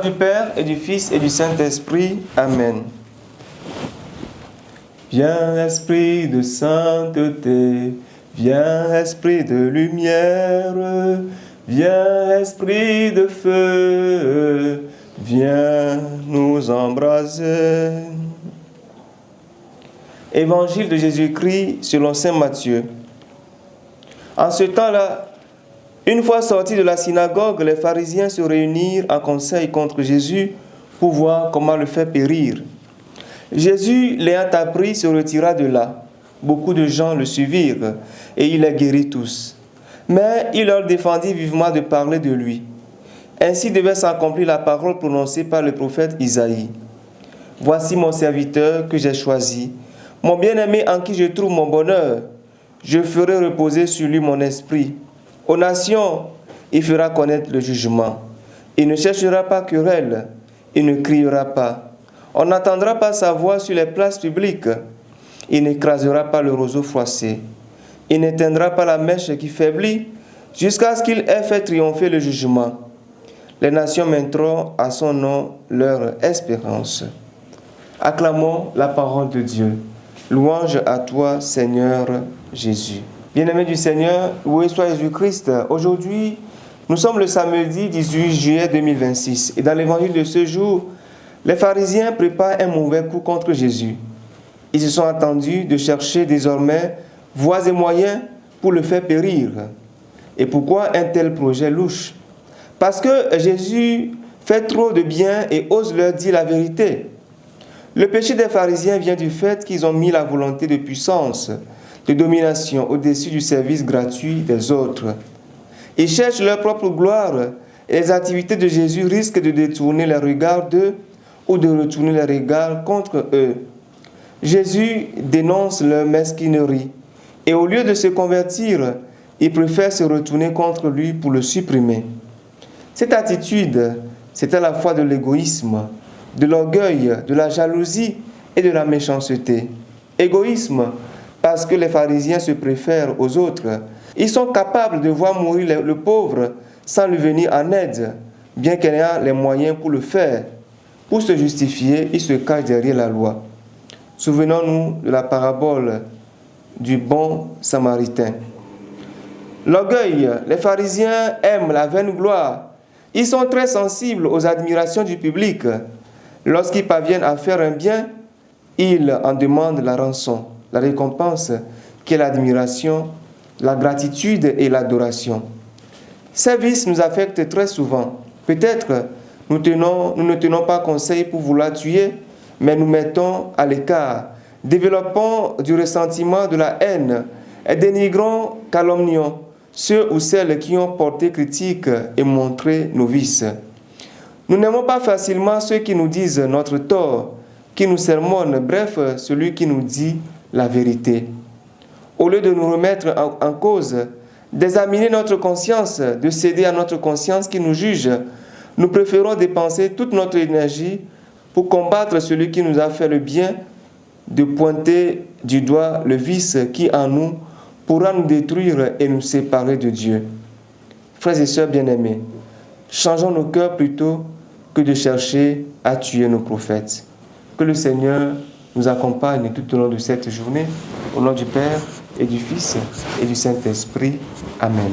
du Père et du Fils et du Saint-Esprit. Amen. Viens, Esprit de sainteté, viens, Esprit de lumière, viens, Esprit de feu, viens nous embraser. Évangile de Jésus-Christ selon saint Matthieu. En ce temps-là, une fois sortis de la synagogue, les pharisiens se réunirent en conseil contre Jésus pour voir comment le faire périr. Jésus, l'ayant appris, se retira de là. Beaucoup de gens le suivirent et il les guérit tous. Mais il leur défendit vivement de parler de lui. Ainsi devait s'accomplir la parole prononcée par le prophète Isaïe. « Voici mon serviteur que j'ai choisi, mon bien-aimé en qui je trouve mon bonheur. Je ferai reposer sur lui mon esprit. Aux nations, il fera connaître le jugement. Il ne cherchera pas querelle, il ne criera pas. On n'entendra pas sa voix sur les places publiques. Il n'écrasera pas le roseau froissé. Il n'éteindra pas la mèche qui faiblit, jusqu'à ce qu'il ait fait triompher le jugement. Les nations mettront à son nom leur espérance. » Acclamons la parole de Dieu. Louange à toi, Seigneur Jésus. Bien-aimés du Seigneur, loué soit Jésus-Christ. Aujourd'hui, nous sommes le samedi 18 juillet 2026. Et dans l'évangile de ce jour, les pharisiens préparent un mauvais coup contre Jésus. Ils se sont attendus de chercher désormais voies et moyens pour le faire périr. Et pourquoi un tel projet louche? Parce que Jésus fait trop de bien et ose leur dire la vérité. Le péché des pharisiens vient du fait qu'ils ont mis la volonté de puissance, de domination au-dessus du service gratuit des autres. Ils cherchent leur propre gloire et les activités de Jésus risquent de détourner les regards d'eux ou de retourner les regards contre eux. Jésus dénonce leur mesquinerie et au lieu de se convertir, ils préfèrent se retourner contre lui pour le supprimer. Cette attitude, c'est à la fois de l'égoïsme, de l'orgueil, de la jalousie et de la méchanceté. Égoïsme, parce que les pharisiens se préfèrent aux autres. Ils sont capables de voir mourir le pauvre sans lui venir en aide, bien qu'il ait les moyens pour le faire. Pour se justifier, ils se cachent derrière la loi. Souvenons-nous de la parabole du bon samaritain. L'orgueil, les pharisiens aiment la vaine gloire. Ils sont très sensibles aux admirations du public. Lorsqu'ils parviennent à faire un bien, ils en demandent la rançon, la récompense qui est l'admiration, la gratitude et l'adoration. Ces vices nous affectent très souvent. Peut-être nous ne tenons pas conseil pour vouloir tuer, mais nous mettons à l'écart, développons du ressentiment, de la haine et dénigrons, calomnions ceux ou celles qui ont porté critique et montré nos vices. Nous n'aimons pas facilement ceux qui nous disent notre tort, qui nous sermonnent, bref, celui qui nous dit la vérité. Au lieu de nous remettre en cause, d'examiner notre conscience, de céder à notre conscience qui nous juge, nous préférons dépenser toute notre énergie pour combattre celui qui nous a fait le bien, de pointer du doigt le vice qui en nous pourra nous détruire et nous séparer de Dieu. Frères et sœurs bien-aimés, changeons nos cœurs plutôt que de chercher à tuer nos prophètes. Que le Seigneur nous accompagne tout au long de cette journée, au nom du Père et du Fils et du Saint-Esprit. Amen.